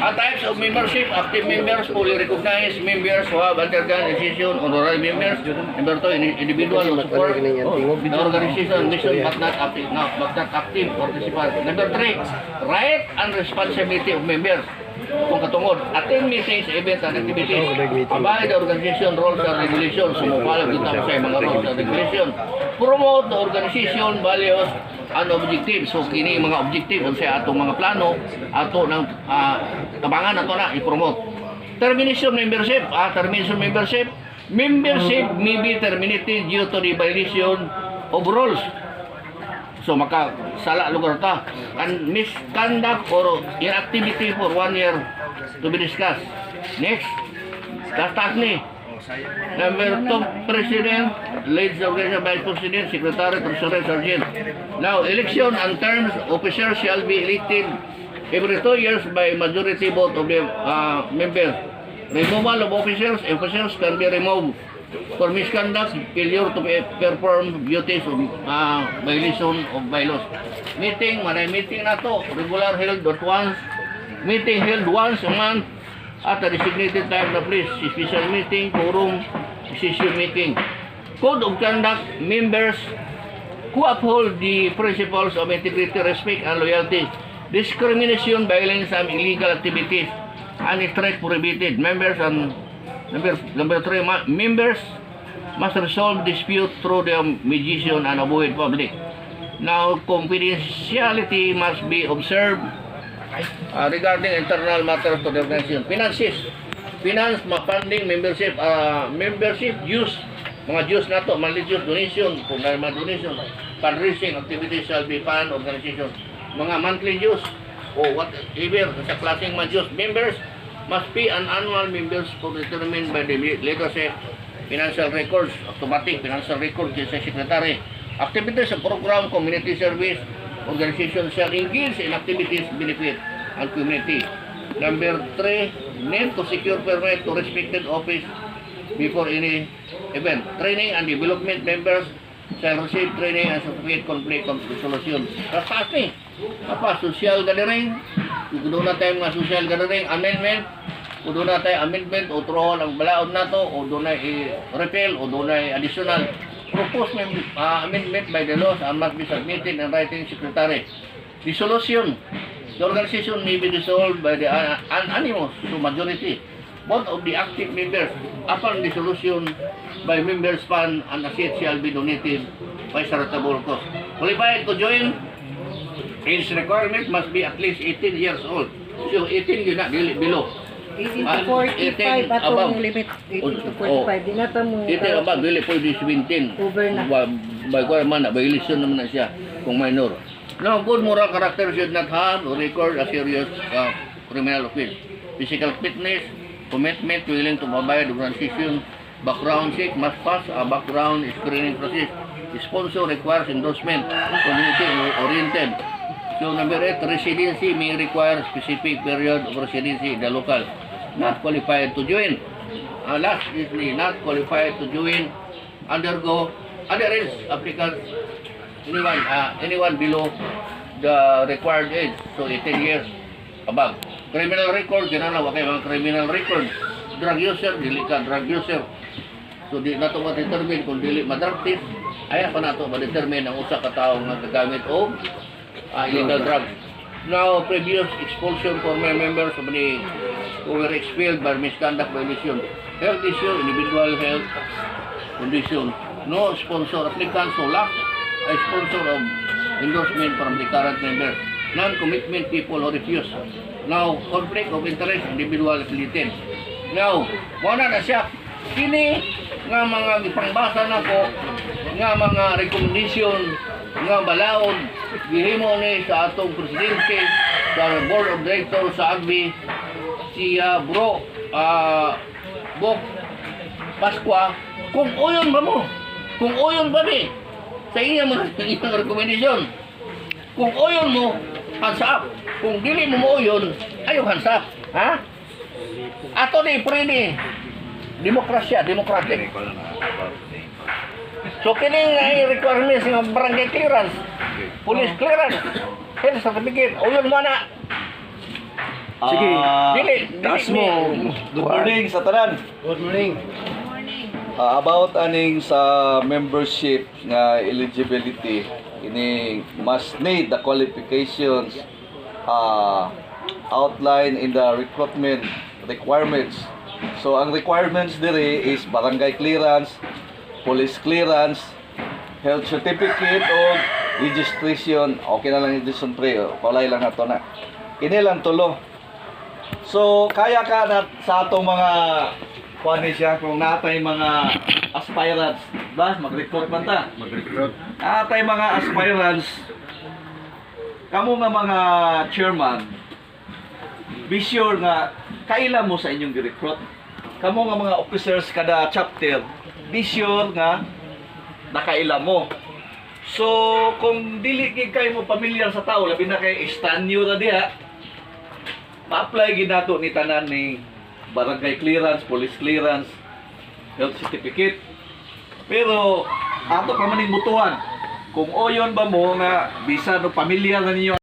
Types of membership: active members, fully recognized members who have undergone decision, honorary members. Number 2, individual who support the organization mission but not active participant. Number 3, right and responsibility of members. Kung katungod, attend meetings, events, and activities. Abide the organization rules and regulations. Sumupalag kita sa mga rules and regulations. Promote the organization values and objectives. So kini mga objective kung sa atong mga plano, ato ng tabangan nato na i-promote. Termination membership. Membership may be terminated due to the violation of rules. So makasala lugar ta and misconduct or inactivity for 1 year to be discussed. Next, tastas ni. Number 2, President, leads the organization, Vice President, Secretary, Treasurer, Sergeant. Now, election and terms, officers shall be elected every 2 years by majority vote of the members. Removal of officers can be removed for misconduct, failure to perform duties of violation of bylaws. Meeting na to, regular held at once. Meeting held once a month at a designated time of place. Special meeting, quorum, decision making. Code of conduct: members who uphold the principles of integrity, respect, and loyalty. Discrimination, violence, and illegal activities and strike prohibited. Number 3, members must resolve dispute through the mediation and avoid public. Now, confidentiality must be observed regarding internal matters to the organization. Finance, funding, membership, use, mga dues na to, monthly dues, donation, kung may mga donation, fundraising activities shall be fund organization. Mga monthly dues, o whatever, sa klaseng mga dues, members must be an annual members determined by the leadership. Financial records, automatic financial records sa secretary. Activities of program, community service, organization shall engage in activities benefit and community. Number 3, need to secure permit to respected office before any event. Training and development members shall receive training and certificate conflict resolution. Tapos ni, social gathering, kung doon na tayo mga social gathering, amendment, kung doon na tayo amendment, o trohon ang balaod na to, o doon na i-repeal, o doon na additional. Proposed amendment by the laws and must be submitted in writing secretary. Dissolution. The organization may be dissolved by the unanimous to majority. Both of the active members, upon dissolution by members fund and assets shall be donated by charitable cause. Qualified to join, age requirement must be at least 18 years old. So 18 yun na, below. 18 to 45 atong limit. 18 to 45. Di na ito mo. 18 above, dili po di 17. Over na. By man na, violation naman na siya kung minor. Now, good moral character should not have or record a serious criminal offense. Physical fitness, commitment, willing to abide the organization, background check, must pass a background screening process. Sponsor requires endorsement, community oriented. So number 8, residency may require specific period of residency in the local. Not qualified to join. Last is not qualified to join, undergo other age applicants, anyone below the required age, so 18 years above. Criminal record, ginanaw kay mga criminal record. Drug user, dili ka drug user. So di na ito ma-determine kung dili ma-drug test, ayan pa na ito ma-determine ang usa ka tao nga gagamit o illegal drugs. Now, previous expulsion for members of the who were expelled by misconduct violation. Health issue, individual health condition. No sponsor applicants who lack a sponsor of endorsement from the current member. Non-commitment people who refuse. Now, conflict of interest, individual affiliated. Now, muna na siya. Kini nga mga ipangbasa na ko, nga mga recommendation, nga balaod, gihimo ni sa atong presidente, sa board of directors sa AGBI, si Bro Bok Pasqua, kung uyon ba mo? Kung uyon ba ni? Sa inyong mga rekomendasyon. Kung uyon mo, hands up. Kung dili mo uyon, ayaw hands up. Ha? Ato ni Prini, demokrasya, democratic. So kining requirements ng barangay clearance, police clearance, health certificate, uyon mo na. Sige, Dili, taas dili, mo. Good morning sa tanan. Good morning. About aning sa membership nga eligibility, ini must need the qualifications outlined in the recruitment requirements. So ang requirements diri is barangay clearance, police clearance, health certificate o registration. Okay na lang registration pre, palay lang nato na. Ini lang tulo. So kaya ka na sa atong mga kuan ni siya kung natay mga aspirants, ba mag-recruit man ta. Mag-recruit. Natay mga aspirants. Kamo nga mga chairman, be sure nga kaila mo sa inyong gi-recruit. Kamo nga mga officers kada chapter, be sure nga nakaila mo. So kung dili gid kay mo pamilyar sa tao, labi na kay estanyo ra diha, ma-apply gid nato ni tanan ni barangay clearance, police clearance, health certificate. Pero ato pa man mutuhan kung oyon ba mo nga bisan o pamilyar na ninyo